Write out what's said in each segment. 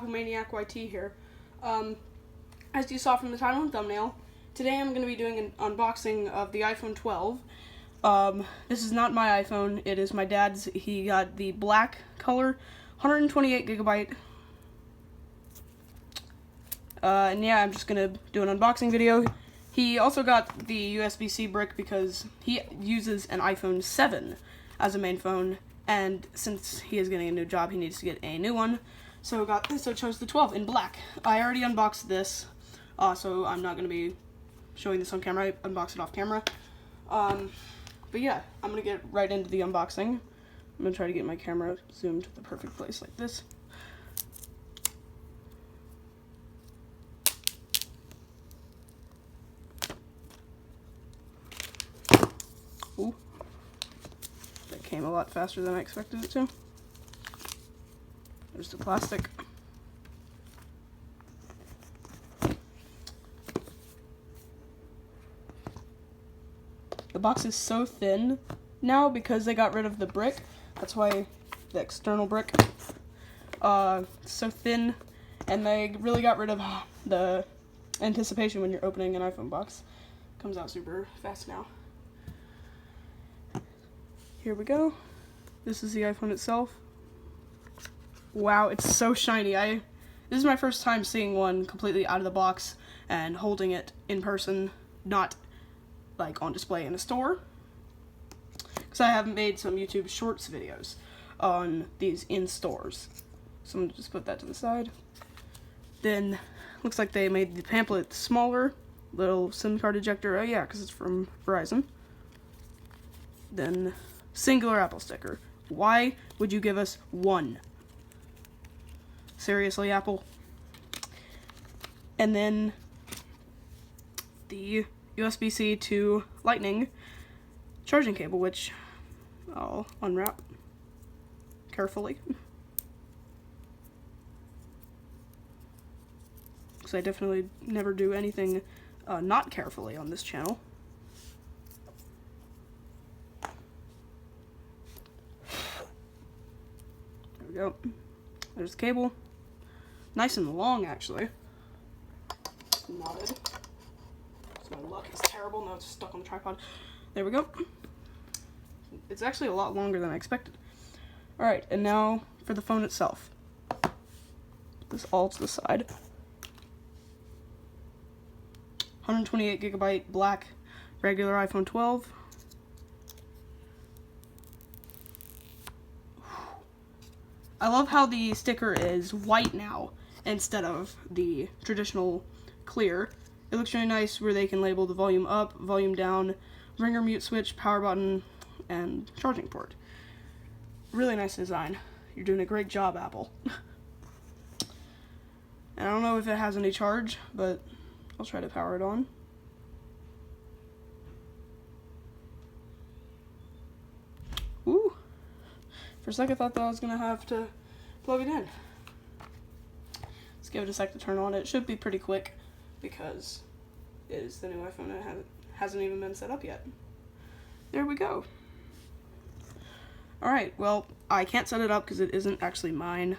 Apple Maniac YT here. As you saw from the title and thumbnail, today I'm going to be doing an unboxing of the iPhone 12. This is not my iPhone, it is my dad's. He got the black color, 128 gigabyte. And yeah, I'm just going to do an unboxing video. He also got the USB-C brick because he uses an iPhone 7 as a main phone, and since he is getting a new job, he needs to get a new one. So chose the 12 in black. I already unboxed this, so I'm not going to be showing this on camera. I unboxed it off camera. But yeah, I'm going to get right into the unboxing. I'm going to try to get my camera zoomed to the perfect place like this. Ooh. That came a lot faster than I expected it to. There's the plastic. The box is so thin now because they got rid of the brick. That's why the external brick is so thin, and they really got rid of the anticipation when you're opening an iPhone box. Comes out super fast now. Here we go. This is the iPhone itself. Wow, it's so shiny. This is my first time seeing one completely out of the box and holding it in person, not like on display in a store. Because I have made some YouTube Shorts videos on these in stores. So I'm going to just put that to the side. Then, looks like they made the pamphlet smaller. Little SIM card ejector. Oh yeah, because it's from Verizon. Then, singular Apple sticker. Why would you give us one? Seriously, Apple? And then the USB-C to Lightning charging cable, which I'll unwrap carefully. Because I definitely never do anything not carefully on this channel. There we go. There's the cable. Nice and long, actually. Knotted. So my luck is terrible. Now it's stuck on the tripod. There we go. It's actually a lot longer than I expected. Alright, and now for the phone itself. Put this all to the side. 128 gigabyte black regular iPhone 12. I love how the sticker is white now instead of the traditional clear. It looks really nice where they can label the volume up, volume down, ringer mute switch, power button, and charging port. Really nice design. You're doing a great job, Apple. And I don't know if it has any charge, but I'll try to power it on. Ooh. For a second I thought that I was going to have to plug it in. Let's give it a sec to turn on. It should be pretty quick because it is the new iPhone and it hasn't even been set up yet. There we go. Alright, well, I can't set it up because it isn't actually mine.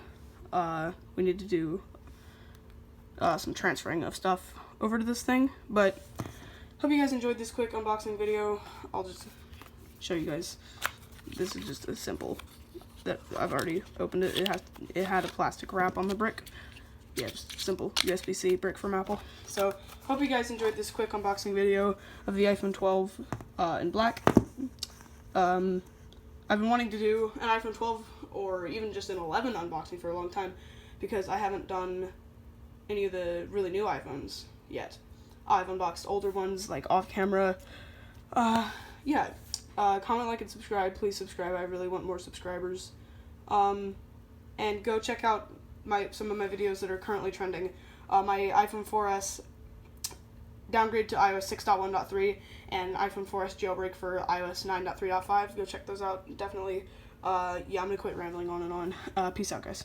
We need to do some transferring of stuff over to this thing, but hope you guys enjoyed this quick unboxing video. I'll just show you guys. This is just a simple that I've already opened it. It had a plastic wrap on the brick. Yeah, just simple USB-C brick from Apple. So hope you guys enjoyed this quick unboxing video of the iPhone 12 in black. I've been wanting to do an iPhone 12 or even just an 11 unboxing for a long time because I haven't done any of the really new iPhones yet. I've unboxed older ones like off camera. Yeah. Comment, like, and subscribe. Please subscribe. I really want more subscribers. And go check out some of my videos that are currently trending. My iPhone 4S downgrade to iOS 6.1.3 and iPhone 4S jailbreak for iOS 9.3.5. Go check those out. Definitely. Yeah, I'm going to quit rambling on and on. Peace out, guys.